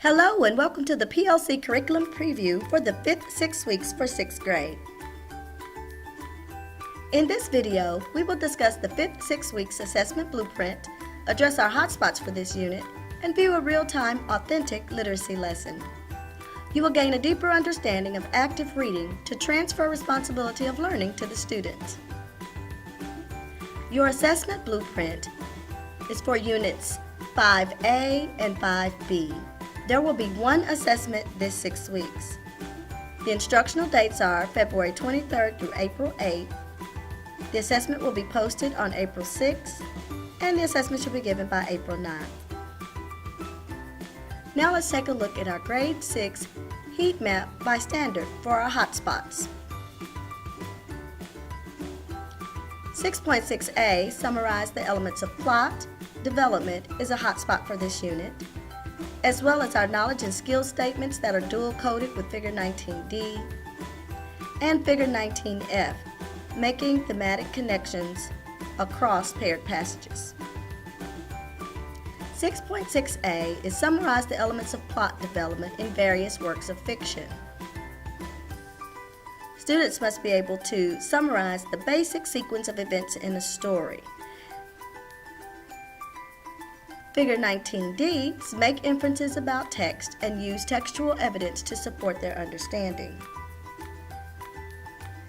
Hello and welcome to the PLC Curriculum Preview for the 5th 6 weeks for 6th grade. In this video, we will discuss the 5th 6 weeks assessment blueprint, address our hotspots for this unit, and view a real-time authentic literacy lesson. You will gain a deeper understanding of active reading to transfer responsibility of learning to the student. Your assessment blueprint is for units 5A and 5B. There will be one assessment this 6 weeks. The instructional dates are February 23rd through April 8th. The assessment will be posted on April 6th, and the assessment should be given by April 9th. Now let's take a look at our grade 6 heat map by standard for our hotspots. 6.6a summarized the elements of plot. Development is a hotspot for this unit, as well as our knowledge and skill statements that are dual-coded with Figure 19D and Figure 19F, making thematic connections across paired passages. 6.6a is summarize the elements of plot development in various works of fiction. Students must be able to summarize the basic sequence of events in a story. Figure 19D make inferences about text and use textual evidence to support their understanding.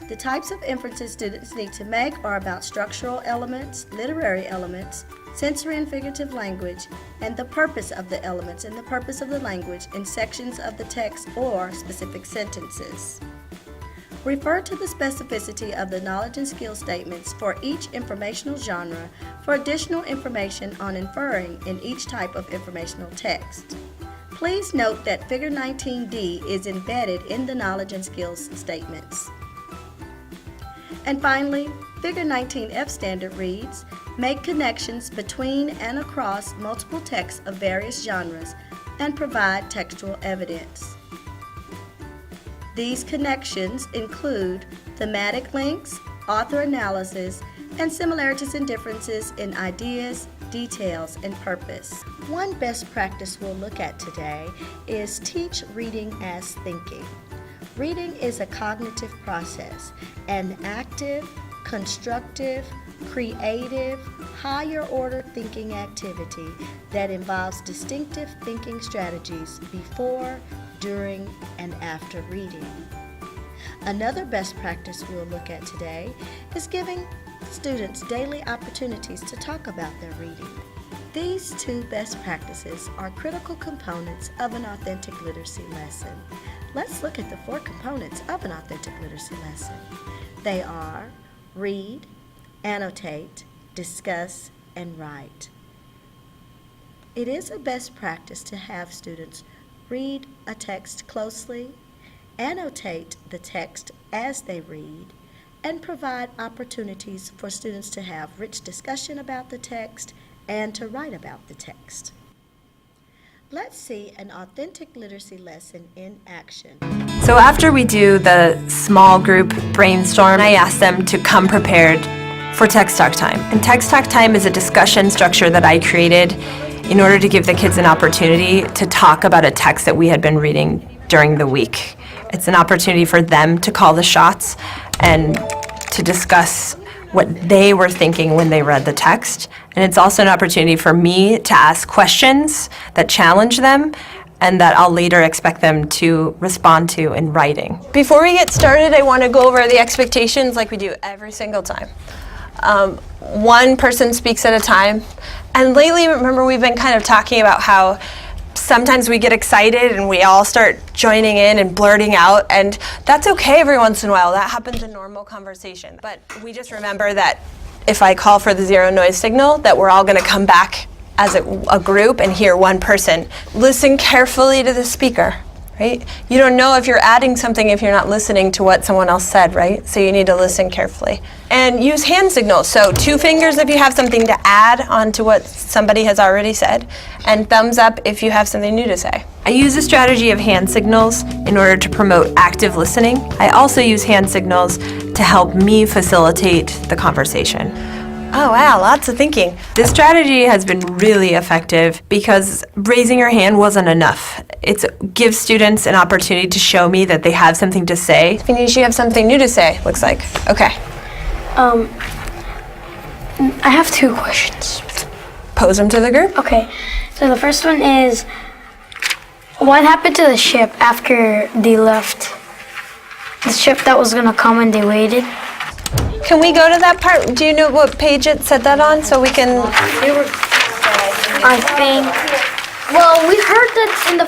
The types of inferences students need to make are about structural elements, literary elements, sensory and figurative language, and the purpose of the elements and the purpose of the language in sections of the text or specific sentences. Refer to the specificity of the knowledge and skill statements for each informational genre for additional information on inferring in each type of informational text. Please note that Figure 19D is embedded in the knowledge and skills statements. And finally, Figure 19F standard reads, make connections between and across multiple texts of various genres and provide textual evidence. These connections include thematic links, author analysis, and similarities and differences in ideas, details, and purpose. One best practice we'll look at today is teach reading as thinking. Reading is a cognitive process, an active, constructive, creative, higher-order thinking activity that involves distinctive thinking strategies before, during, and after reading. Another best practice we'll look at today is giving students daily opportunities to talk about their reading. These two best practices are critical components of an authentic literacy lesson. Let's look at the 4 components of an authentic literacy lesson. They are read, annotate, discuss, and write. It is a best practice to have students read a text closely, annotate the text as they read, and provide opportunities for students to have rich discussion about the text and to write about the text. Let's see an authentic literacy lesson in action. So after we do the small group brainstorm, I ask them to come prepared for Text Talk Time. And Text Talk Time is a discussion structure that I created in order to give the kids an opportunity to talk about a text that we had been reading during the week. It's an opportunity for them to call the shots and to discuss what they were thinking when they read the text. And it's also an opportunity for me to ask questions that challenge them and that I'll later expect them to respond to in writing. Before we get started, I want to go over the expectations like we do every single time. One person speaks at a time. And lately, remember, we've been kind of talking about how sometimes we get excited and we all start joining in and blurting out, and that's okay every once in a while. That happens in normal conversation. But we just remember that if I call for the zero noise signal, that we're all going to come back as a group and hear one person. Listen carefully to the speaker, right? You don't know if you're adding something if you're not listening to what someone else said, right? So you need to listen carefully. And use hand signals. So 2 fingers if you have something to add onto what somebody has already said, and thumbs up if you have something new to say. I use a strategy of hand signals in order to promote active listening. I also use hand signals to help me facilitate the conversation. Oh wow, lots of thinking. This strategy has been really effective because raising your hand wasn't enough. It gives students an opportunity to show me that they have something to say. Finish, you have something new to say, looks like. Okay. I have 2 questions. Pose them to the group. Okay, so the first one is, what happened to the ship after they left? The ship that was gonna come and they waited? Can we go to that part? Do you know what page it said that on so we can... I think, well, we heard that in the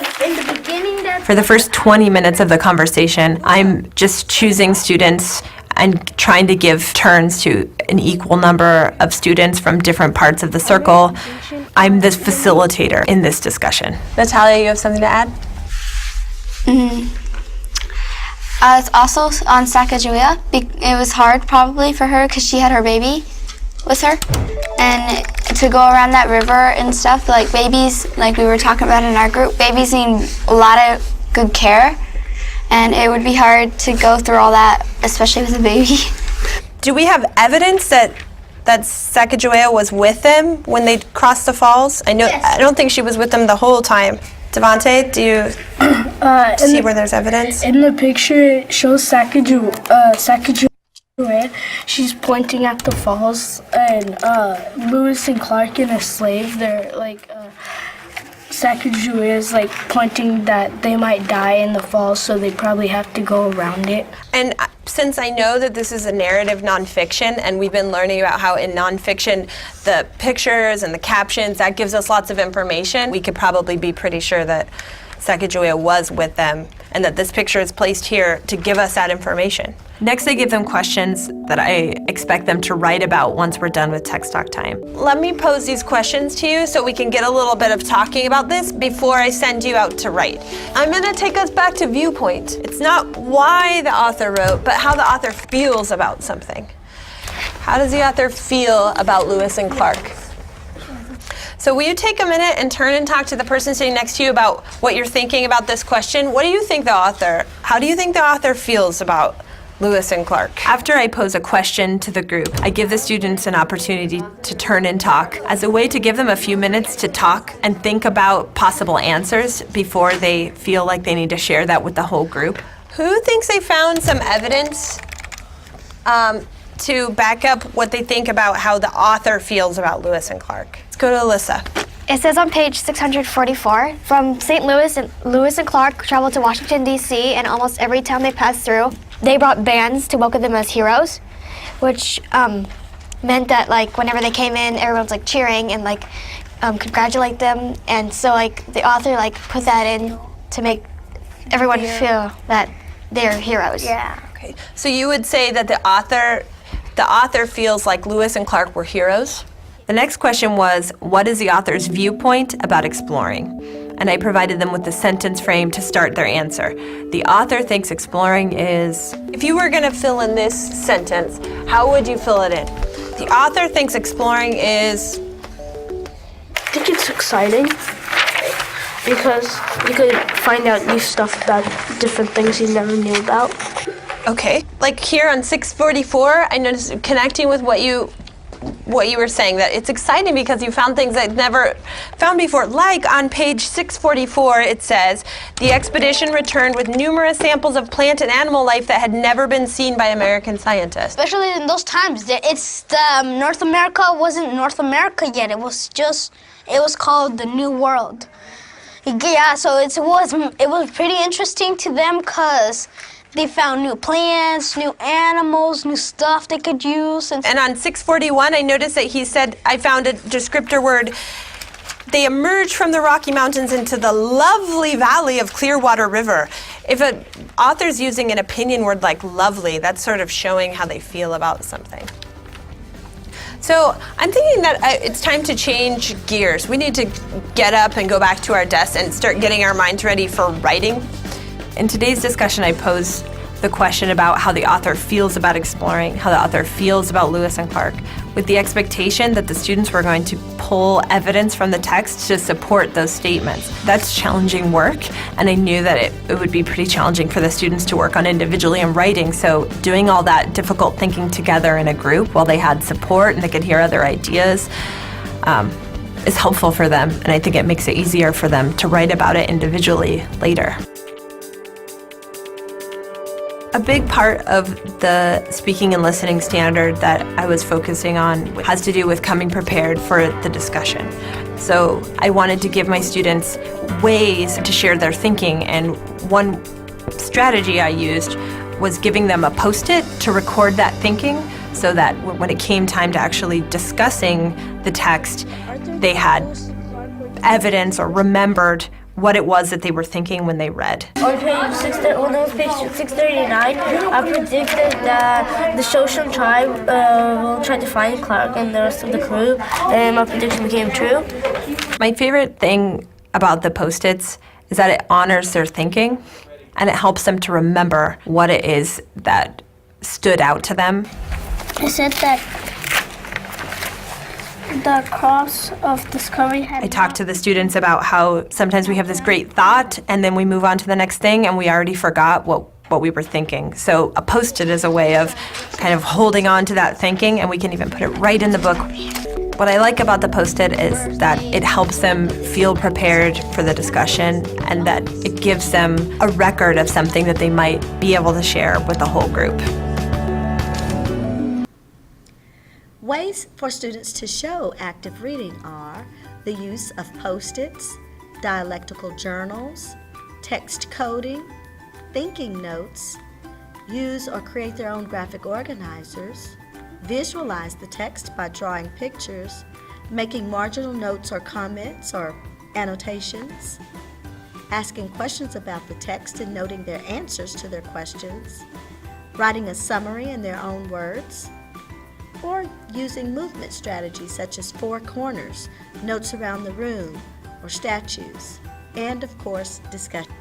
beginning that... For the first 20 minutes of the conversation, I'm just choosing students and trying to give turns to an equal number of students from different parts of the circle. I'm the facilitator in this discussion. Natalia, you have something to add? It's also on Sacagawea. It was hard probably for her because she had her baby with her. And to go around that river and stuff, like babies, like we were talking about in our group, babies need a lot of good care. And it would be hard to go through all that, especially with a baby. Do we have evidence that Sacagawea was with them when they crossed the falls? I know. Yes. I don't think she was with them the whole time. Devontae, do you see where there's evidence? In the picture, it shows Sacagawea. She's pointing at the falls, and Lewis and Clark and a slave, they're like, Sacagawea is like pointing that they might die in the falls, so they probably have to go around it. And since I know that this is a narrative nonfiction, and we've been learning about how in nonfiction the pictures and the captions, that gives us lots of information, we could probably be pretty sure that Sacagawea was with them and that this picture is placed here to give us that information. Next, I give them questions that I expect them to write about once we're done with Text Talk time. Let me pose these questions to you so we can get a little bit of talking about this before I send you out to write. I'm gonna take us back to viewpoint. It's not why the author wrote, but how the author feels about something. How does the author feel about Lewis and Clark? So will you take a minute and turn and talk to the person sitting next to you about what you're thinking about this question? What do you think how do you think the author feels about Lewis and Clark? After I pose a question to the group, I give the students an opportunity to turn and talk as a way to give them a few minutes to talk and think about possible answers before they feel like they need to share that with the whole group. Who thinks they found some evidence to back up what they think about how the author feels about Lewis and Clark? Let's go to Alyssa. It says on page 644, from St. Louis, Lewis and Clark traveled to Washington, D.C., and almost every town they passed through, they brought bands to welcome them as heroes, which meant that like whenever they came in, everyone's like cheering and like congratulate them. And so like the author like put that in to make everyone feel that they're heroes. Yeah. Okay, so you would say that the author feels like Lewis and Clark were heroes? The next question was, what is the author's viewpoint about exploring? And I provided them with the sentence frame to start their answer. The author thinks exploring is... If you were gonna fill in this sentence, how would you fill it in? The author thinks exploring is... I think it's exciting because you could find out new stuff about different things you never knew about. Okay, like here on 644, I noticed connecting with what you were saying, that it's exciting because you found things I'd never found before. Like on page 644, it says, the expedition returned with numerous samples of plant and animal life that had never been seen by American scientists. Especially in those times, North America wasn't North America yet. It was called the New World. Yeah, so it was pretty interesting to them because they found new plants, new animals, new stuff they could use. And on 641, I noticed that he said, I found a descriptor word, they emerged from the Rocky Mountains into the lovely valley of Clearwater River. If an author's using an opinion word like lovely, that's sort of showing how they feel about something. So I'm thinking that it's time to change gears. We need to get up and go back to our desks and start getting our minds ready for writing. In today's discussion, I posed the question about how the author feels about exploring, how the author feels about Lewis and Clark, with the expectation that the students were going to pull evidence from the text to support those statements. That's challenging work, and I knew that it would be pretty challenging for the students to work on individually in writing, so doing all that difficult thinking together in a group while they had support and they could hear other ideas is helpful for them, and I think it makes it easier for them to write about it individually later. A big part of the speaking and listening standard that I was focusing on has to do with coming prepared for the discussion. So I wanted to give my students ways to share their thinking, and one strategy I used was giving them a Post-it to record that thinking so that when it came time to actually discussing the text, they had evidence or remembered what it was that they were thinking when they read. On page 639, I predicted that the Shoshone tribe will try to find Clark and the rest of the crew, and my prediction became true. My favorite thing about the Post-its is that it honors their thinking, and it helps them to remember what it is that stood out to them. I said that the cross of discovery had... I talked to the students about how sometimes we have this great thought and then we move on to the next thing and we already forgot what we were thinking. So a Post-it is a way of kind of holding on to that thinking, and we can even put it right in the book. What I like about the Post-it is that it helps them feel prepared for the discussion, and that it gives them a record of something that they might be able to share with the whole group. Ways for students to show active reading are the use of Post-its, dialectical journals, text coding, thinking notes, use or create their own graphic organizers, visualize the text by drawing pictures, making marginal notes or comments or annotations, asking questions about the text and noting their answers to their questions, writing a summary in their own words, or using movement strategies such as four corners, notes around the room, or statues, and of course, discussion.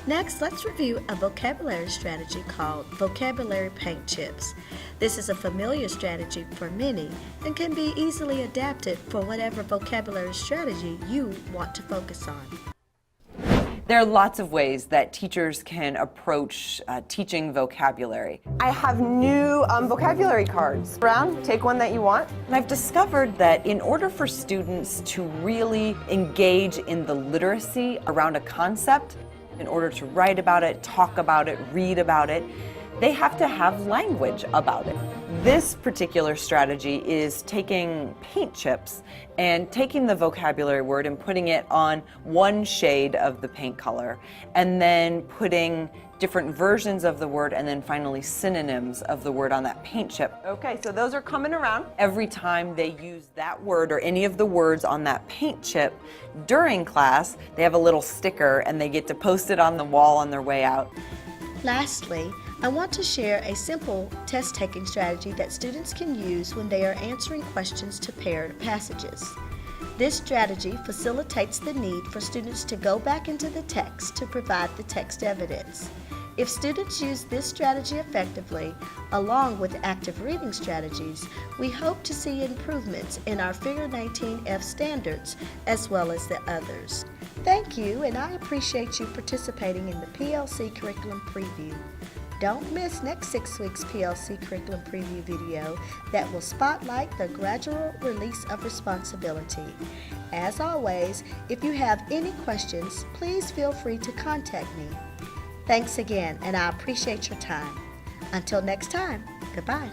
Next, let's review a vocabulary strategy called vocabulary paint chips. This is a familiar strategy for many and can be easily adapted for whatever vocabulary strategy you want to focus on. There are lots of ways that teachers can approach teaching vocabulary. I have new vocabulary cards. Brown, take one that you want. And I've discovered that in order for students to really engage in the literacy around a concept, in order to write about it, talk about it, read about it, they have to have language about it. This particular strategy is taking paint chips and taking the vocabulary word and putting it on one shade of the paint color, and then putting different versions of the word and then finally synonyms of the word on that paint chip. Okay, so those are coming around. Every time they use that word or any of the words on that paint chip during class, they have a little sticker and they get to post it on the wall on their way out. Lastly, I want to share a simple test-taking strategy that students can use when they are answering questions to paired passages. This strategy facilitates the need for students to go back into the text to provide the text evidence. If students use this strategy effectively, along with active reading strategies, we hope to see improvements in our Figure 19F standards as well as the others. Thank you, and I appreciate you participating in the PLC Curriculum Preview. Don't miss next 6 week's PLC Curriculum Preview video that will spotlight the gradual release of responsibility. As always, if you have any questions, please feel free to contact me. Thanks again, and I appreciate your time. Until next time, goodbye.